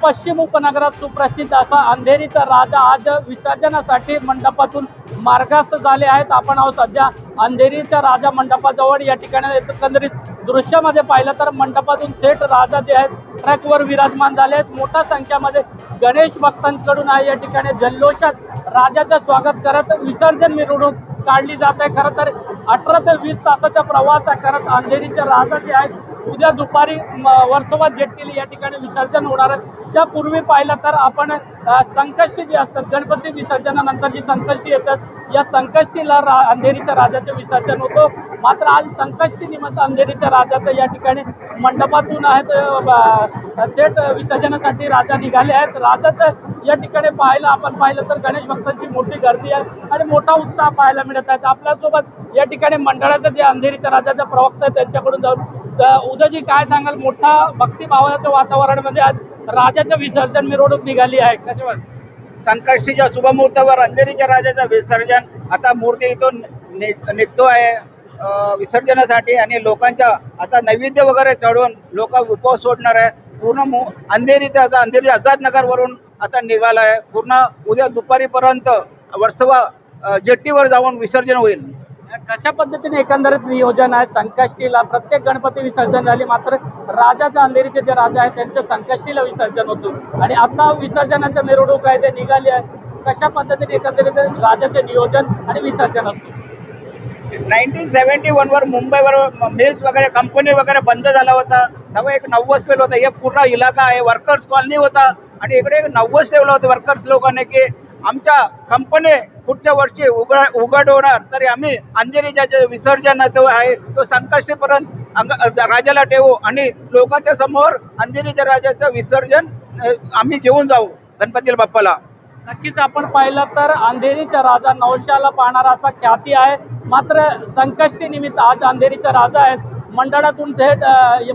पश्चिम उपनगरात सुप्रसिद्ध असा अंधेरीचा राजा आज विसर्जनासाठी मंडपातून मार्गस्थ झाले आहेत। आपण आहोत सध्या अंधेरीच्या राजा मंडपाजवळ। या ठिकाणी एकंदरीत दृश्यामध्ये पाहिलं तर मंडपातून थेट राजा जे आहेत ट्रॅकवर विराजमान झाले आहेत। मोठ्या संख्येमध्ये गणेश भक्तांकडून आहे या ठिकाणी जल्लोषात राजाचं स्वागत करत विसर्जन मिरवणूक काढली जात आहे। खरं तर 18 ते 20 तासाचा प्रवास करत अंधेरीचे राजा जे आहेत उद्या दुपारी वर्सोवा जेट्टीला या ठिकाणी विसर्जन होणार आहे। त्यापूर्वी पाहिलं तर आपण संकष्टी जी असतात गणपती विसर्जनानंतर जी संकष्टी येतात या संकष्टीला अंधेरीच्या राजाचे विसर्जन होतो। मात्र आज संकष्टी निमित्त अंधेरीच्या राजाचं या ठिकाणी मंडपातून आहेत थेट विसर्जनासाठी राजा निघाले आहेत। राजाचं या ठिकाणी आपण पाहिलं तर गणेश भक्तांची मोठी गर्दी आहे आणि मोठा उत्साह पाहायला मिळत आहे। आपल्यासोबत या ठिकाणी मंडळाचं जे अंधेरीच्या राजाचा प्रवक्ता आहे त्यांच्याकडून जाऊन उद्याजी काय सांगाल, मोठा भक्तिभावाच्या वातावरणामध्ये आज राजाचं विसर्जन मिरवणूक निघाली आहे, कसे वाटतं? संकष्टीच्या शुभमुहूर्तावर अंधेरीच्या राजाचं विसर्जन आता मूर्ती इथून निघतो आहे विसर्जनासाठी आणि लोकांच्या आता नैवेद्य वगैरे चढवून लोक उपवास सोडणार आहे। पूर्ण अंधेरीचा आता अंधेरी आझादनगर वरून आता निघाला आहे। पूर्ण उद्या दुपारीपर्यंत वर्सोवा जेट्टीवर जाऊन विसर्जन होईल। कशा पद्धतीने एकंदरीत नियोजन आहे? संकष्टीला प्रत्येक गणपती विसर्जन झाली, मात्र राजाचं अंधेरीचे जे राजा आहेत त्यांचं संकष्टीला विसर्जन होतं आणि आता विसर्जनाचं मिरवणूक आहे ते निघाली आहे। कशा पद्धतीने एकंदरीत राजाचे नियोजन आणि विसर्जन असतं? 1971 वर मुंबईवर मिल्स वगैरे कंपनी वगैरे बंद झाला होता, तेव्हा एक नवस ठेवलं होतं। हे पूर्ण इलाका आहे वर्कर्स कॉलनी होता आणि इकडे एक नवस ठेवलं होतं वर्कर्स लोकांनी की आमच्या कंपनी पुढच्या वर्षी उघड होणार, तरी आम्ही अंधेरीच्या जे विसर्जन आहे तो संकष्टीपर्यंत राजाला ठेवू आणि लोकांच्या समोर अंधेरीच्या राजाचं विसर्जन आम्ही घेऊन जाऊ गणपती बाप्पाला। नक्कीच आपण पाहिलं तर अंधेरीचा राजा नवशाला पाहणारा असा ख्याती आहे। मात्र संकष्टी निमित्त आज अंधेरीचा राजा आहेत मंडळातून थेट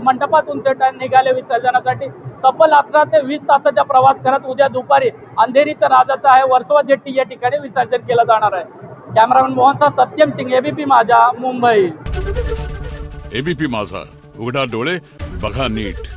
मंडपातून थेट निघाले विसर्जनासाठी। तब्बल 18 ते 20 तासाचा प्रवास करत उद्या दुपारी अंधेरीचा राजाचा आहे वर्सोवा जेट्टी या ठिकाणी विसर्जन केलं जाणार आहे। कॅमेरामॅन मोहनचा सत्यम सिंग, एबीपी माझा, मुंबई। एबीपी माझा, उघडा डोळे बघा नीट।